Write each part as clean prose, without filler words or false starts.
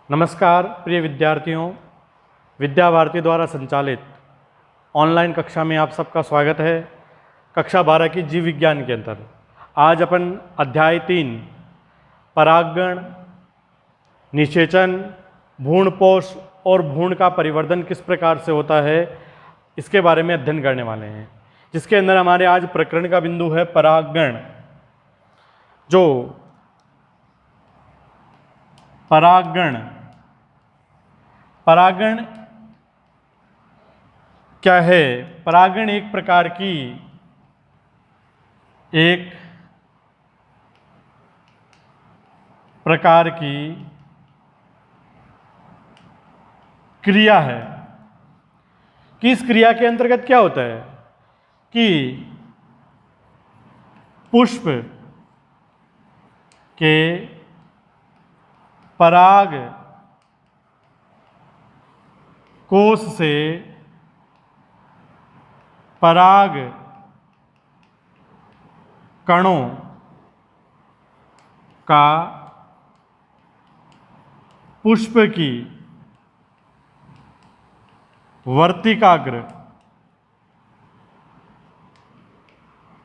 नमस्कार प्रिय विद्यार्थियों, विद्या भारती द्वारा संचालित ऑनलाइन कक्षा में आप सबका स्वागत है। कक्षा 12 की जीव विज्ञान के अंदर आज अपन अध्याय 3 परागण, निषेचन, भ्रूणपोष और भ्रूण का परिवर्धन किस प्रकार से होता है इसके बारे में अध्ययन करने वाले हैं, जिसके अंदर हमारे आज प्रकरण का बिंदु है परागण। जो परागण क्या है? परागण एक प्रकार की क्रिया है कि इस क्रिया के अंतर्गत क्या होता है कि पुष्प के पराग कोश से पराग कणों का पुष्प की वर्तिकाग्र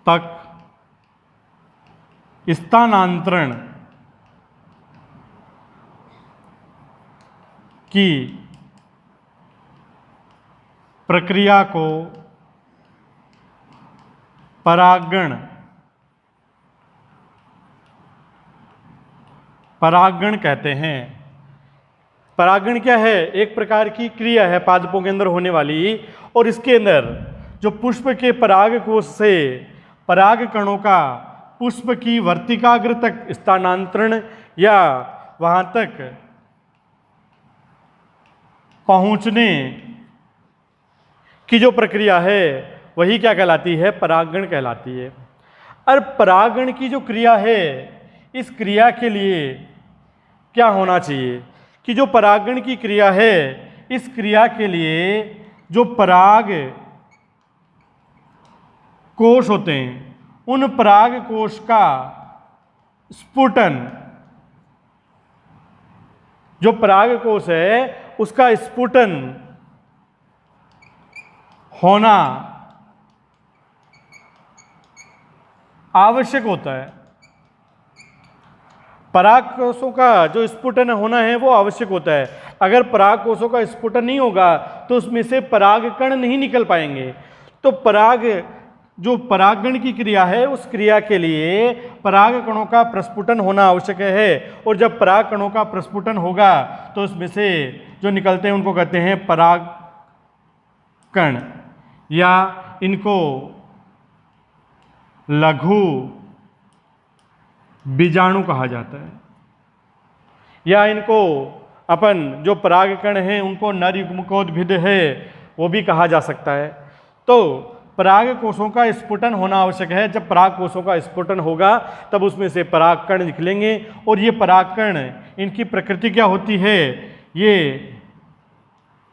तक स्थानांतरण की प्रक्रिया को परागण कहते हैं। परागण क्या है? एक प्रकार की क्रिया है पादपों के अंदर होने वाली, और इसके अंदर जो पुष्प के पराग कोश से पराग कणों का पुष्प की वर्तिकाग्र तक स्थानांतरण या वहां तक पहुंचने की जो प्रक्रिया है वही क्या कहलाती है? परागण कहलाती है। और परागण की जो क्रिया है, इस क्रिया के लिए क्या होना चाहिए कि जो परागण की क्रिया है, इस क्रिया के लिए जो पराग कोश होते हैं, उन पराग कोश का स्फुटन, जो पराग कोश है उसका स्फुटन होना आवश्यक होता है। पराग कोशों का जो स्फुटन होना है वो आवश्यक होता है। अगर पराग कोशों का स्फुटन नहीं होगा तो उसमें से पराग कण नहीं निकल पाएंगे। तो जो परागण की क्रिया है, उस क्रिया के लिए पराग कणों का प्रस्फुटन होना आवश्यक है। और जब पराग कणों का प्रस्फुटन होगा तो उसमें से जो निकलते हैं उनको कहते हैं पराग कण, या इनको लघु बीजाणु कहा जाता है, या इनको अपन जो परागकण हैं उनको नर युग्मकोद्भिद है वो भी कहा जा सकता है। तो पराग कोशों का स्फुटन होना आवश्यक है। जब पराग कोशों का स्फुटन होगा तब उसमें से परागकण निकलेंगे, और ये परागकण, इनकी प्रकृति क्या होती है? ये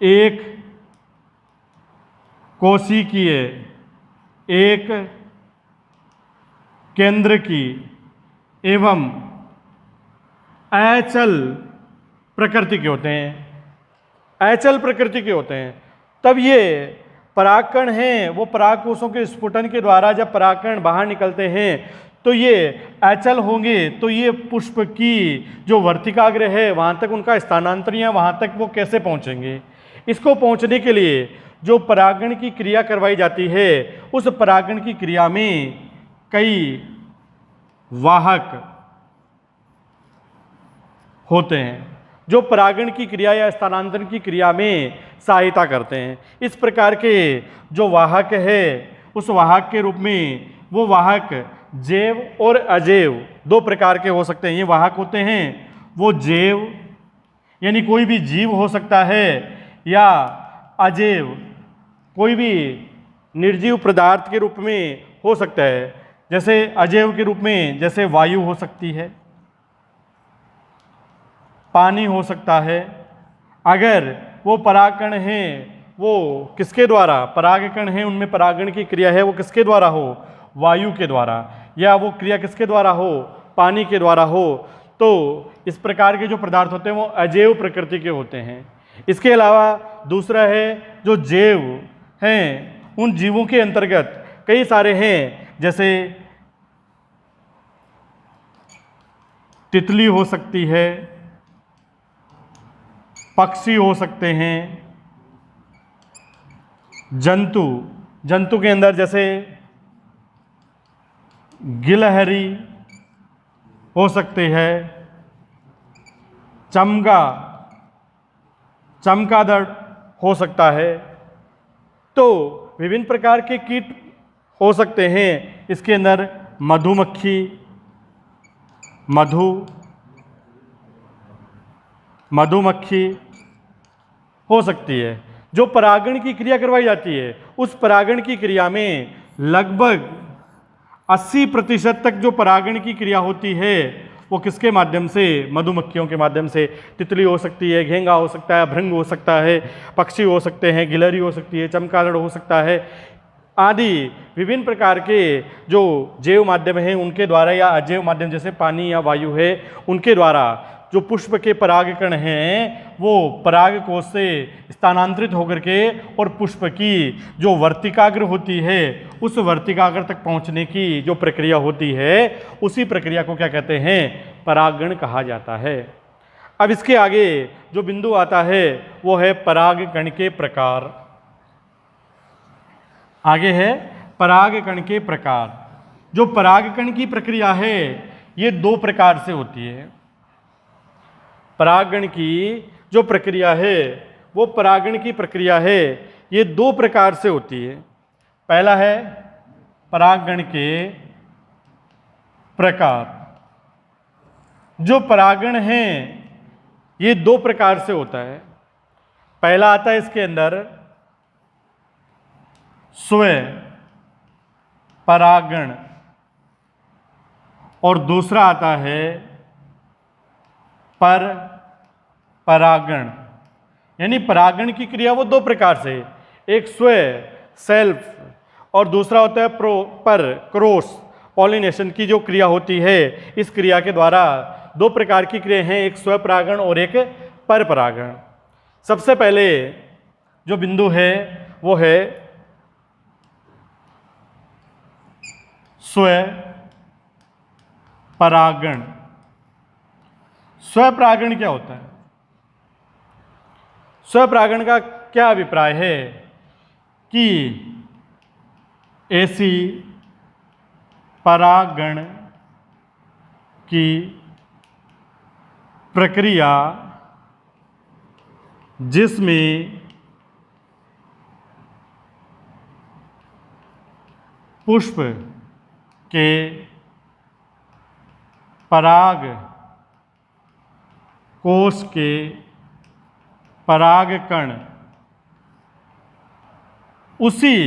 एक कोशिकीय, एक केंद्र की एवं अचल प्रकृति के होते हैं। अचल प्रकृति के होते हैं। तब ये परागकण हैं, वो पराग कोशों के स्फुटन के द्वारा जब परागकण बाहर निकलते हैं तो ये अचल होंगे। तो ये पुष्प की जो वर्तिकाग्र है वहां तक उनका स्थानांतरण, या वहां तक वो कैसे पहुंचेंगे? इसको पहुंचने के लिए जो परागण की क्रिया करवाई जाती है, उस परागण की क्रिया में कई वाहक होते हैं जो परागण की क्रिया या स्थानांतरण की क्रिया में सहायता करते हैं। इस प्रकार के जो वाहक है, उस वाहक के रूप में वो वाहक जैव और अजैव दो प्रकार के हो सकते हैं। ये वाहक होते हैं वो जैव यानी कोई भी जीव हो सकता है, या अजैव कोई भी निर्जीव पदार्थ के रूप में हो सकता है। जैसे अजैव के रूप में जैसे वायु हो सकती है, पानी हो सकता है। अगर वो परागकण हैं वो किसके द्वारा, परागकण हैं उनमें परागण की क्रिया है वो किसके द्वारा हो, वायु के द्वारा, या वो क्रिया किसके द्वारा हो, पानी के द्वारा हो। तो इस प्रकार के जो पदार्थ होते हैं वो अजैव प्रकृति के होते हैं। इसके अलावा दूसरा है जो जैव हैं, उन जीवों के अंतर्गत कई सारे हैं, जैसे तितली हो सकती है, पक्षी हो सकते हैं, जंतु के अंदर जैसे गिलहरी हो सकते हैं, चमगादड़ हो सकता है। तो विभिन्न प्रकार के कीट हो सकते हैं। इसके अंदर मधुमक्खी, मधुमक्खी हो सकती है। जो परागण की क्रिया करवाई जाती है, उस परागण की क्रिया में लगभग 80% तक जो परागण की क्रिया होती है वो किसके माध्यम से, मधुमक्खियों के माध्यम से। तितली हो सकती है, घेंगा हो सकता है, भृंग हो सकता है, पक्षी हो सकते हैं, गिलहरी हो सकती है, चमगादड़ हो सकता है, आदि विभिन्न प्रकार के जो जैव माध्यम हैं उनके द्वारा, या अजैव माध्यम जैसे पानी या वायु है उनके द्वारा जो पुष्प के परागकण हैं वो पराग कोश से स्थानांतरित होकर के और पुष्प की जो वर्तिकाग्र होती है उस वर्तिकाग्र तक पहुंचने की जो प्रक्रिया होती है उसी प्रक्रिया को क्या कहते हैं, परागण कहा जाता है। अब इसके आगे जो बिंदु आता है वो है परागकण के प्रकार। आगे है परागकण के प्रकार। जो परागकण की प्रक्रिया है ये दो प्रकार से होती है। परागण की जो प्रक्रिया है वो परागण की प्रक्रिया है ये दो प्रकार से होती है। पहला है परागण के प्रकार। जो परागण है ये दो प्रकार से होता है। पहला आता है इसके अंदर स्वयं परागण और दूसरा आता है पर परागण। यानी परागण की क्रिया वो दो प्रकार से, एक स्वयं सेल्फ और दूसरा होता है पर क्रॉस पॉलिनेशन की जो क्रिया होती है। इस क्रिया के द्वारा दो प्रकार की क्रिया हैं, एक स्वयं परागण और एक पर परागण। सबसे पहले जो बिंदु है वो है स्वयं परागण। स्वयं परागण क्या होता है? स्वयं परागण का क्या अभिप्राय है कि ऐसी परागण की प्रक्रिया जिसमें पुष्प के पराग कोश के परागकण उसी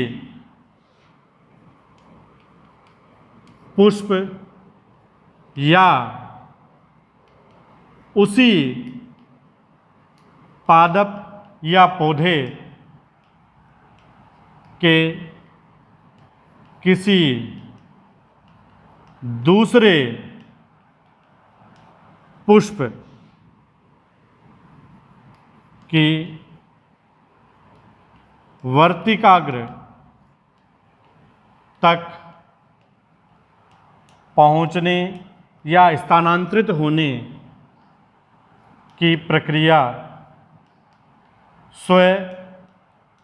पुष्प या उसी पादप या पौधे के किसी दूसरे पुष्प की वर्तिकाग्र तक पहुंचने या स्थानांतरित होने की प्रक्रिया स्वयं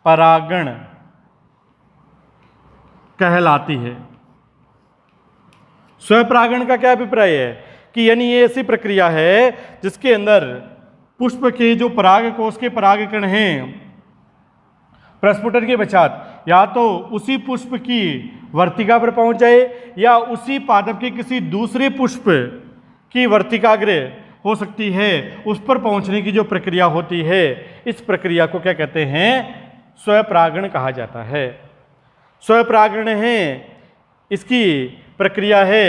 परागण कहलाती है। स्वयं परागण का क्या अभिप्राय है कि यानी ये ऐसी प्रक्रिया है जिसके अंदर पुष्प के जो पराग कोश के परागकण हैं प्रस्फुटन के पश्चात या तो उसी पुष्प की वर्तिका पर पहुंच जाए या उसी पादप के किसी दूसरे पुष्प की वर्तिकाग्र हो सकती है, उस पर पहुंचने की जो प्रक्रिया होती है इस प्रक्रिया को क्या कहते हैं, स्वयं परागण कहा जाता है। स्वयं परागण है इसकी प्रक्रिया है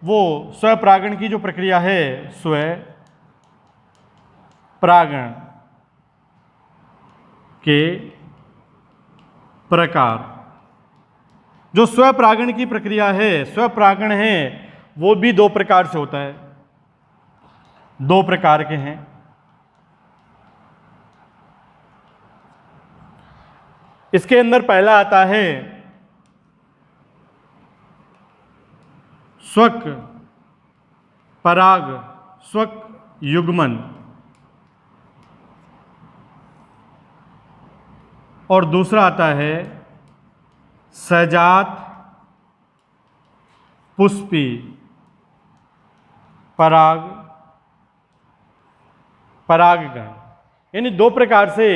वो स्वयं परागण की जो प्रक्रिया है स्वयं परागण के प्रकार। जो स्वपरागण की प्रक्रिया है, स्वपरागण है, वो भी दो प्रकार से होता है, दो प्रकार के हैं। इसके अंदर पहला आता है स्वक पराग, स्वक युग्मन, और दूसरा आता है सजात पुष्पी पराग, परागगण। यानी दो प्रकार से,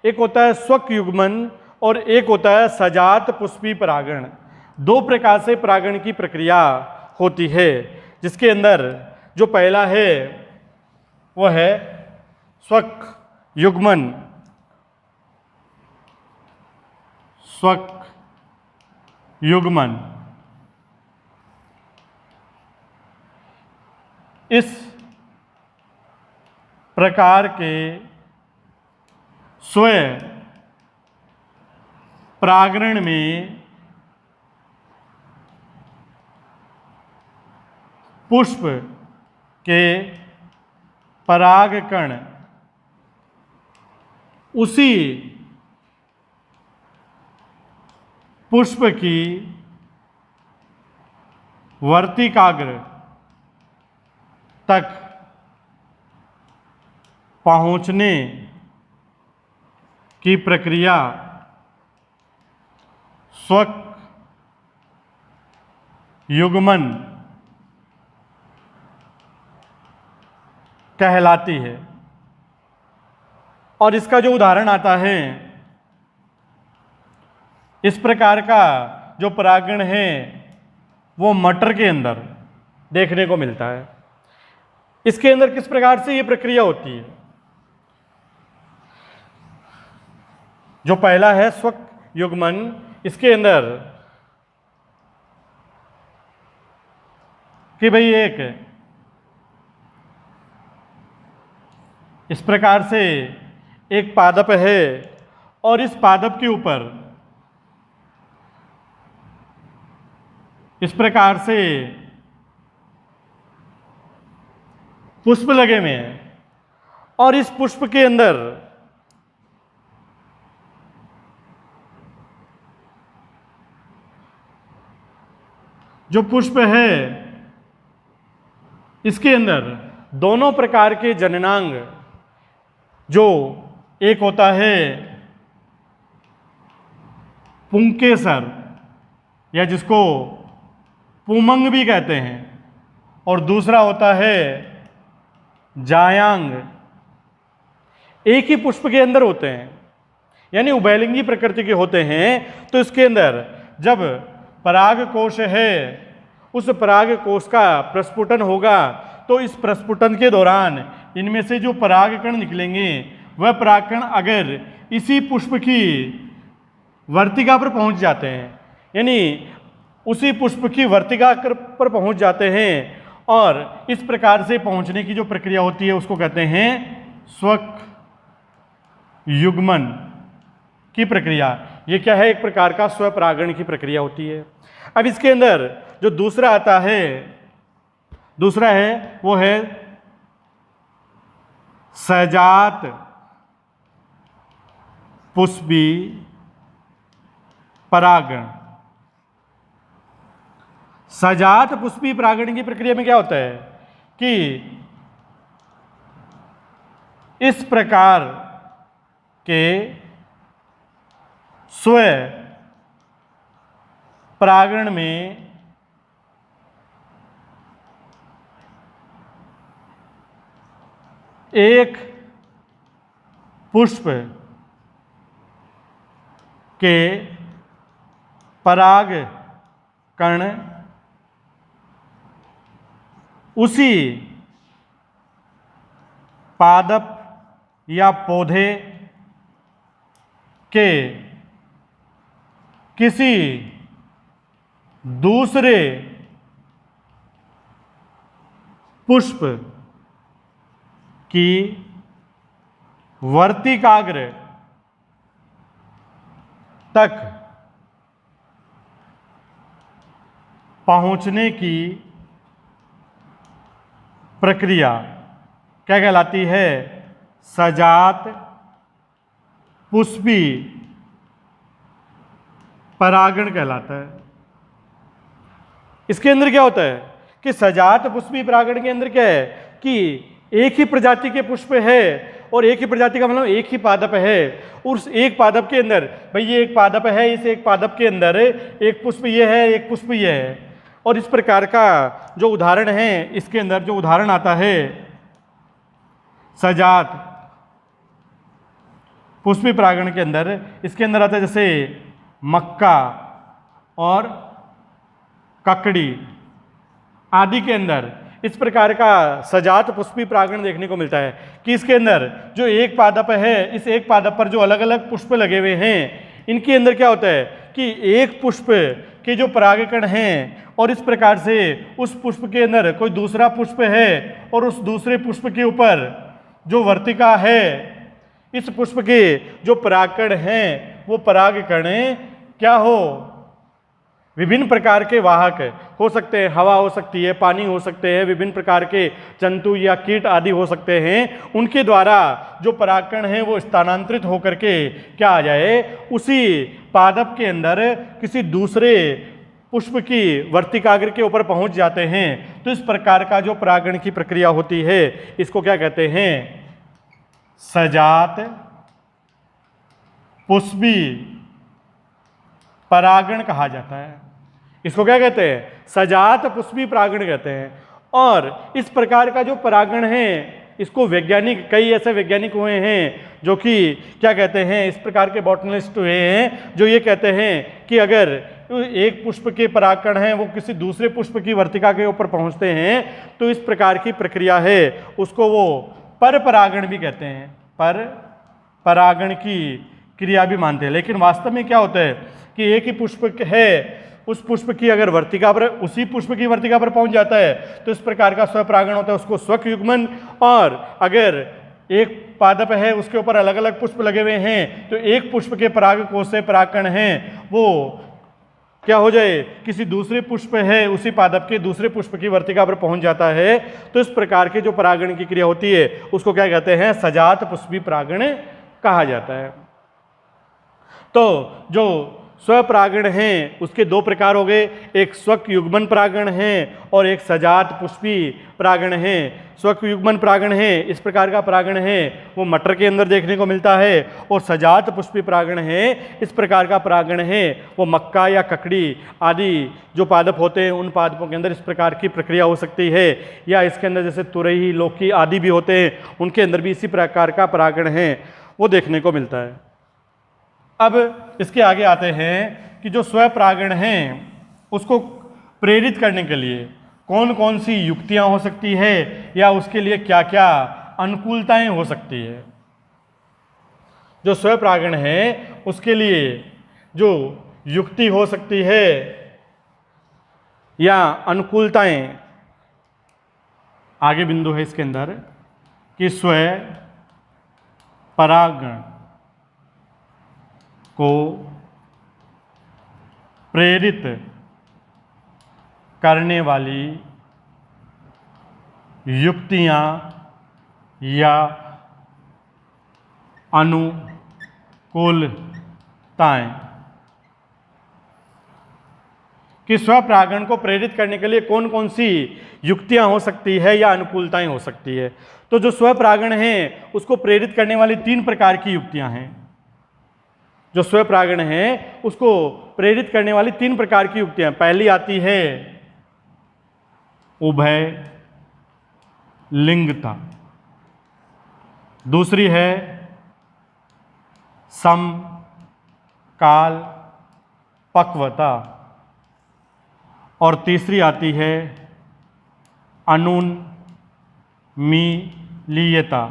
एक होता है स्वक युग्मन और एक होता है सजात पुष्पी परागण। दो प्रकार से परागण की प्रक्रिया होती है, जिसके अंदर जो पहला है वो है स्वक युग्मन, स्वक युग्मन। इस प्रकार के स्वयं परागण में पुष्प के परागकण उसी पुष्प की वर्तिकाग्र तक पहुंचने की प्रक्रिया स्वक युग्मन कहलाती है। और इसका जो उदाहरण आता है, इस प्रकार का जो परागण है वो मटर के अंदर देखने को मिलता है। इसके अंदर किस प्रकार से ये प्रक्रिया होती है? जो पहला है स्वक युग्मन, इसके अंदर कि भाई एक इस प्रकार से एक पादप है और इस पादप के ऊपर इस प्रकार से पुष्प लगे हुए हैं और इस पुष्प के अंदर जो पुष्प है इसके अंदर दोनों प्रकार के जननांग, जो एक होता है पुंकेसर या जिसको पुमंग भी कहते हैं, और दूसरा होता है जायांग, एक ही पुष्प के अंदर होते हैं, यानी उभयलिंगी प्रकृति के होते हैं। तो इसके अंदर जब पराग कोश है, उस पराग कोश का प्रस्फुटन होगा, तो इस प्रस्फुटन के दौरान इनमें से जो परागकण निकलेंगे वह परागकण अगर इसी पुष्प की वर्तिका पर पहुंच जाते हैं, यानी उसी पुष्प की वर्तिका पर पहुंच जाते हैं, और इस प्रकार से पहुंचने की जो प्रक्रिया होती है उसको कहते हैं स्वक युग्मन की प्रक्रिया। ये क्या है? एक प्रकार का स्वपरागण की प्रक्रिया होती है। अब इसके अंदर जो दूसरा आता है, दूसरा है वो है सजात पुष्पी परागण। सजात पुष्पी परागण की प्रक्रिया में क्या होता है कि इस प्रकार के स्वयं परागण में एक पुष्प के पराग कण उसी पादप या पौधे के किसी दूसरे पुष्प की वर्तिकाग्र तक पहुंचने की प्रक्रिया क्या कहलाती है? सजात पुष्पी परागण कहलाता है। इसके अंदर क्या होता है कि सजात पुष्पी परागण के अंदर क्या है कि एक ही प्रजाति के पुष्प है, और एक ही प्रजाति का मतलब एक ही पादप है। उस एक पादप के अंदर, भाई ये एक पादप है, इस एक पादप के अंदर एक पुष्प ये है, एक पुष्प ये है, और इस प्रकार का जो उदाहरण है, इसके अंदर जो उदाहरण आता है सजात पुष्पी परागण के अंदर, इसके अंदर आता है जैसे मक्का और ककड़ी आदि के अंदर इस प्रकार का सजात पुष्पी परागण देखने को मिलता है कि इसके अंदर जो एक पादप है, इस एक पादप पर जो अलग अलग पुष्प लगे हुए हैं, इनके अंदर क्या होता है कि एक पुष्प के जो परागकण हैं, और इस प्रकार से उस पुष्प के अंदर कोई दूसरा पुष्प है, और उस दूसरे पुष्प के ऊपर जो वर्तिका है, इस पुष्प के जो परागकण हैं वो परागकण क्या हो, विभिन्न प्रकार के वाहक हो सकते हैं, हवा हो सकती है, पानी हो सकते हैं, विभिन्न प्रकार के जंतु या कीट आदि हो सकते हैं, उनके द्वारा जो परागकण हैं वो स्थानांतरित होकर के क्या आ जाए, उसी पादप के अंदर किसी दूसरे पुष्प की वर्तिकाग्र के ऊपर पहुंच जाते हैं। तो इस प्रकार का जो परागण की प्रक्रिया होती है, इसको क्या कहते हैं? सजात पुष्पी परागण कहा जाता है। इसको क्या कहते हैं? सजात पुष्पी परागण कहते हैं। और इस प्रकार का जो परागण है, इसको वैज्ञानिक, कई ऐसे वैज्ञानिक हुए हैं जो कि क्या कहते हैं, इस प्रकार के बॉटनिस्ट हुए हैं जो ये कहते हैं कि अगर एक पुष्प के परागकण हैं वो किसी दूसरे पुष्प की वर्तिका के ऊपर पहुंचते हैं, तो इस प्रकार की प्रक्रिया है उसको वो पर परागण भी कहते हैं, पर परागण की क्रिया भी मानते हैं। लेकिन वास्तव में क्या होता है कि एक ही पुष्प है, उस पुष्प की अगर वर्तिका पर, उसी पुष्प की वर्तिका पर पहुंच जाता है तो इस प्रकार का स्वपरागण होता है, उसको स्वक युग्मन। और अगर एक पादप है उसके ऊपर अलग अलग पुष्प लगे हुए हैं, तो एक पुष्प के परागकोश से परागकण हैं वो क्या हो जाए, किसी दूसरे पुष्प है उसी पादप के दूसरे पुष्प की वर्तिका पर पहुंच जाता है। तो इस प्रकार के जो परागण की क्रिया होती है उसको क्या कहते हैं? सजात पुष्पी परागण कहा जाता है। तो जो स्वपरागण हैं उसके दो प्रकार हो गए, एक स्वक युग्मन परागण है और एक सजात पुष्पी परागण है। स्वक युग्मन परागण है, इस प्रकार का परागण है वो मटर के अंदर देखने को मिलता है, और सजात पुष्पी परागण है, इस प्रकार का परागण है वो मक्का या ककड़ी आदि जो पादप होते हैं उन पादपों के अंदर इस प्रकार की प्रक्रिया हो सकती है। या इसके अंदर जैसे तुरई, लौकी आदि भी होते हैं, उनके अंदर भी इसी प्रकार का परागण है वो देखने को मिलता है। अब इसके आगे आते हैं कि जो स्वपरागण हैं उसको प्रेरित करने के लिए कौन कौन सी युक्तियां हो सकती है, या उसके लिए क्या क्या अनुकूलताएं हो सकती है। जो स्वपरागण है उसके लिए जो युक्ति हो सकती है या अनुकूलताएं, आगे बिंदु है इसके अंदर कि स्वपरागण को प्रेरित करने वाली युक्तियां या अनुकूलताएं, कि स्वपरागण को प्रेरित करने के लिए कौन कौन सी युक्तियां हो सकती है या अनुकूलताएं हो सकती है। तो जो स्वपरागण है उसको प्रेरित करने वाली तीन प्रकार की युक्तियां हैं। जो स्वपरागण है उसको प्रेरित करने वाली तीन प्रकार की युक्तियां, पहली आती है उभय लिंगता, दूसरी है समकाल पक्वता, और तीसरी आती है अनुन्मीलियता।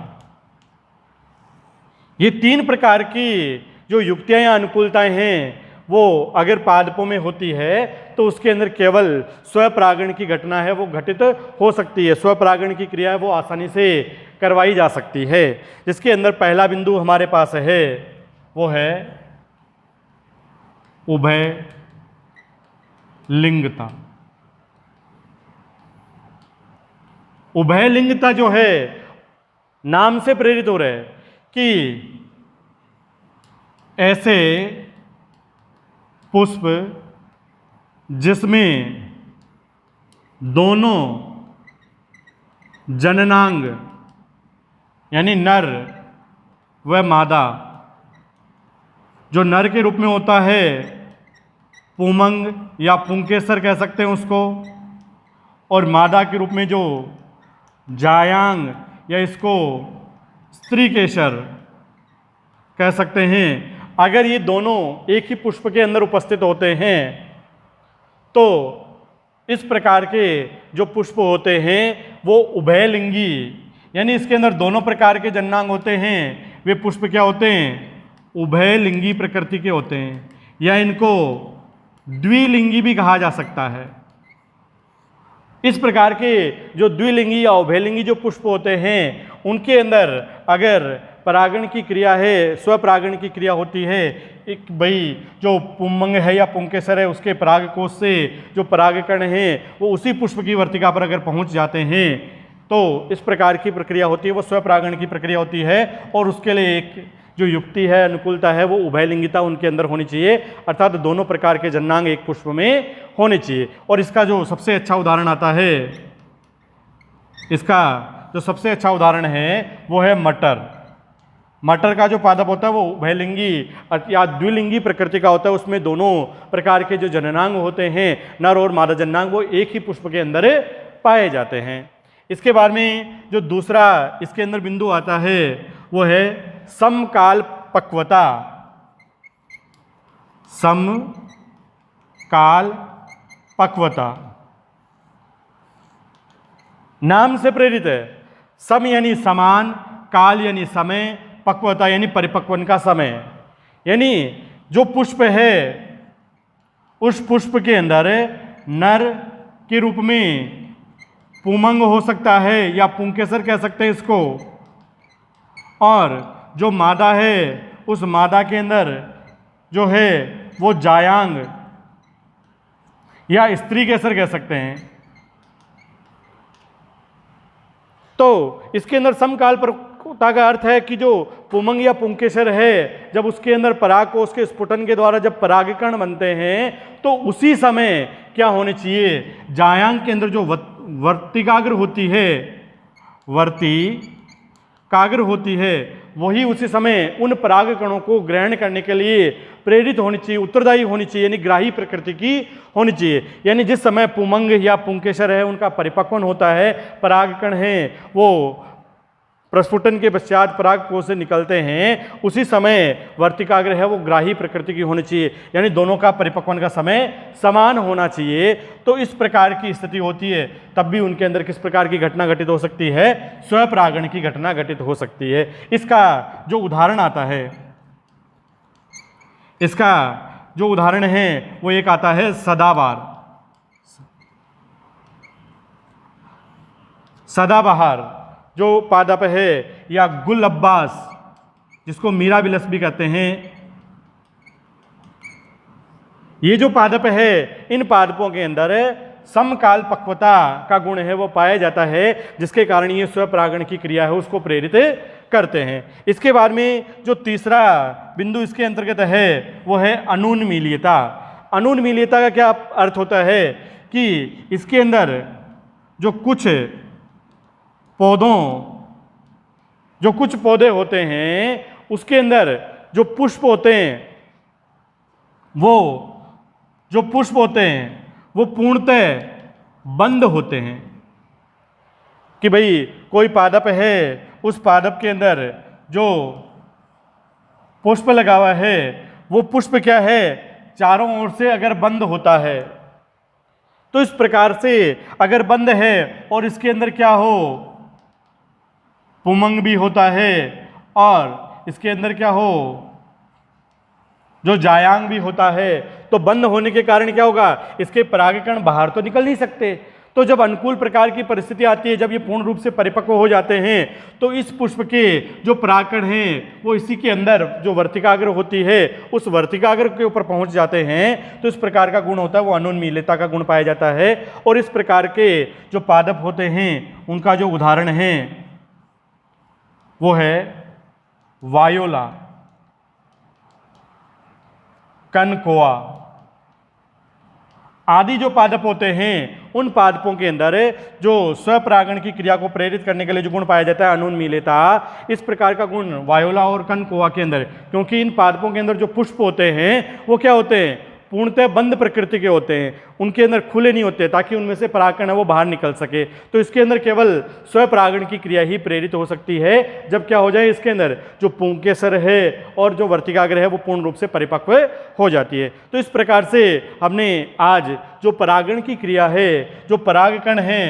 ये तीन प्रकार की जो युक्तियां या अनुकूलताएं हैं वो अगर पादपों में होती है तो उसके अंदर केवल स्वपरागण की घटना है वो घटित हो सकती है, स्वपरागण की क्रिया है वो आसानी से करवाई जा सकती है। जिसके अंदर पहला बिंदु हमारे पास है वो है उभय लिंगता। उभयलिंगता जो है नाम से प्रेरित हो रहा है कि ऐसे पुष्प जिसमें दोनों जननांग यानी नर व मादा, जो नर के रूप में होता है पुमंग या पुंकेसर कह सकते हैं उसको, और मादा के रूप में जो जायांग या इसको स्त्री केसर कह सकते हैं, अगर ये दोनों एक ही पुष्प के अंदर उपस्थित होते हैं तो इस प्रकार के जो पुष्प होते हैं वो उभयलिंगी, यानी इसके अंदर दोनों प्रकार के जननांग होते हैं, वे पुष्प क्या होते हैं, उभयलिंगी प्रकृति के होते हैं, या इनको द्विलिंगी भी कहा जा सकता है। इस प्रकार के जो द्विलिंगी या उभयलिंगी जो पुष्प होते हैं उनके अंदर अगर परागण की क्रिया है, स्वपरागण की क्रिया होती है, एक भाई जो पुंमंग है या पुंकेसर है उसके परागकोश से जो परागकण हैं वो उसी पुष्प की वर्तिका पर अगर पहुंच जाते हैं तो इस प्रकार की प्रक्रिया होती है, वो स्वपरागण की प्रक्रिया होती है। और उसके लिए एक जो युक्ति है, अनुकूलता है, वो उभयलिंगिता उनके अंदर होनी चाहिए, अर्थात दोनों प्रकार के जननांग एक पुष्प में होने चाहिए। और इसका जो सबसे अच्छा उदाहरण आता है, इसका जो सबसे अच्छा उदाहरण है वो है मटर। मटर का जो पादप होता है वो उभयलिंगी या द्विलिंगी प्रकृति का होता है, उसमें दोनों प्रकार के जो जननांग होते हैं, नर और मादा जननांग, वो एक ही पुष्प के अंदर पाए जाते हैं। इसके बाद में जो दूसरा इसके अंदर बिंदु आता है वो है समकाल पक्वता। समकाल पक्वता नाम से प्रेरित है। सम यानी समान, काल यानी समय, पक्वता यानी परिपक्वन का समय, यानी जो पुष्प है उस पुष्प के अंदर नर के रूप में पुमंग हो सकता है या पुंकेसर कह सकते हैं इसको, और जो मादा है उस मादा के अंदर जो है वो जायांग या स्त्री केसर कह सकते हैं। तो इसके अंदर समकाल पक्वता का अर्थ है कि जो पुमंग या पुंकेसर है जब उसके अंदर परागकोश के स्फुटन के द्वारा जब परागकण बनते हैं तो उसी समय क्या होने चाहिए, जायांग के अंदर जो वर्तिकाग्र होती है, वर्तिकाग्र होती है, वही उसी समय उन परागकणों को ग्रहण करने के लिए प्रेरित होनी चाहिए, उत्तरदायी होनी चाहिए, यानी ग्राही प्रकृति की होनी चाहिए। यानी जिस समय पुमंग या पुंकेसर है उनका परिपक्वन होता है, परागकण हैं वो प्रस्फुटन के पश्चात परागकोश से निकलते हैं, उसी समय वर्तिकाग्र है वो ग्राही प्रकृति की होनी चाहिए, यानी दोनों का परिपक्वन का समय समान होना चाहिए। तो इस प्रकार की स्थिति होती है, तब भी उनके अंदर किस प्रकार की घटना घटित हो सकती है, स्वपरागण की घटना घटित हो सकती है। इसका जो उदाहरण आता है, इसका जो उदाहरण है वो एक आता है सदाबहार। सदाबहार जो पादप है या गुल अब्बास जिसको मीरा बिलस भी कहते हैं, ये जो पादप है इन पादपों के अंदर समकाल पक्वता का गुण है वो पाया जाता है, जिसके कारण ये स्वपरागण की क्रिया है उसको प्रेरित करते हैं। इसके बाद में जो तीसरा बिंदु इसके अंतर्गत है वो है अनुन्मीलियता। अनुन्मीलियता का क्या अर्थ होता है कि इसके अंदर जो कुछ पौधे होते हैं उसके अंदर जो पुष्प होते हैं वो पूर्णतः बंद होते हैं। कि भाई कोई पादप है, उस पादप के अंदर जो पुष्प लगा हुआ है वो पुष्प क्या है, चारों ओर से अगर बंद होता है, तो इस प्रकार से अगर बंद है और इसके अंदर क्या हो, पुमंग भी होता है और इसके अंदर क्या हो, जो जायांग भी होता है, तो बंद होने के कारण क्या होगा, इसके परागकण बाहर तो निकल नहीं सकते, तो तो जब अनुकूल प्रकार की परिस्थिति आती है, जब ये पूर्ण रूप से परिपक्व हो जाते हैं, तो इस पुष्प के जो परागकण हैं वो इसी के अंदर जो वर्तिकाग्र होती है उस वर्तिकाग्र के ऊपर पहुंच जाते हैं। तो इस प्रकार का गुण होता है वो अनुन्मीलिता का गुण पाया जाता है। और इस प्रकार के जो पादप होते हैं उनका जो उदाहरण है वो है वायोला, कनकोआ आदि जो पादप होते हैं। उन पादपों के अंदर जो स्वपरागण की क्रिया को प्रेरित करने के लिए जो गुण पाया जाता है अनुन्मीलिता, इस प्रकार का गुण वायोला और कनकोआ के अंदर, क्योंकि इन पादपों के अंदर जो पुष्प होते हैं वो क्या होते हैं, पूर्णतः बंद प्रकृति के होते हैं, उनके अंदर खुले नहीं होते ताकि उनमें से परागकण है वो बाहर निकल सके। तो इसके अंदर केवल स्वपरागण की क्रिया ही प्रेरित हो सकती है जब क्या हो जाए, इसके अंदर जो पुंकेसर है और जो वर्तिकाग्र है वो पूर्ण रूप से परिपक्व हो जाती है। तो इस प्रकार से हमने आज जो परागण की क्रिया है, जो परागकण है,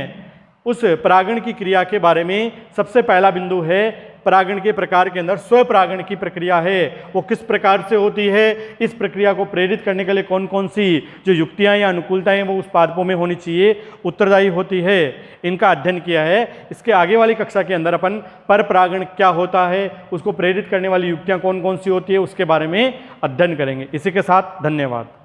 उस परागण की क्रिया के बारे में सबसे पहला बिंदु है परागण के प्रकार के अंदर स्वपरागण की प्रक्रिया है वो किस प्रकार से होती है, इस प्रक्रिया को प्रेरित करने के लिए कौन कौन सी जो युक्तियां या अनुकूलताएं वो उस पादपों में होनी चाहिए, उत्तरदायी होती है, इनका अध्ययन किया है। इसके आगे वाली कक्षा के अंदर अपन पर परागण क्या होता है, उसको प्रेरित करने वाली युक्तियां कौन कौन सी होती है, उसके बारे में अध्ययन करेंगे। इसी के साथ धन्यवाद।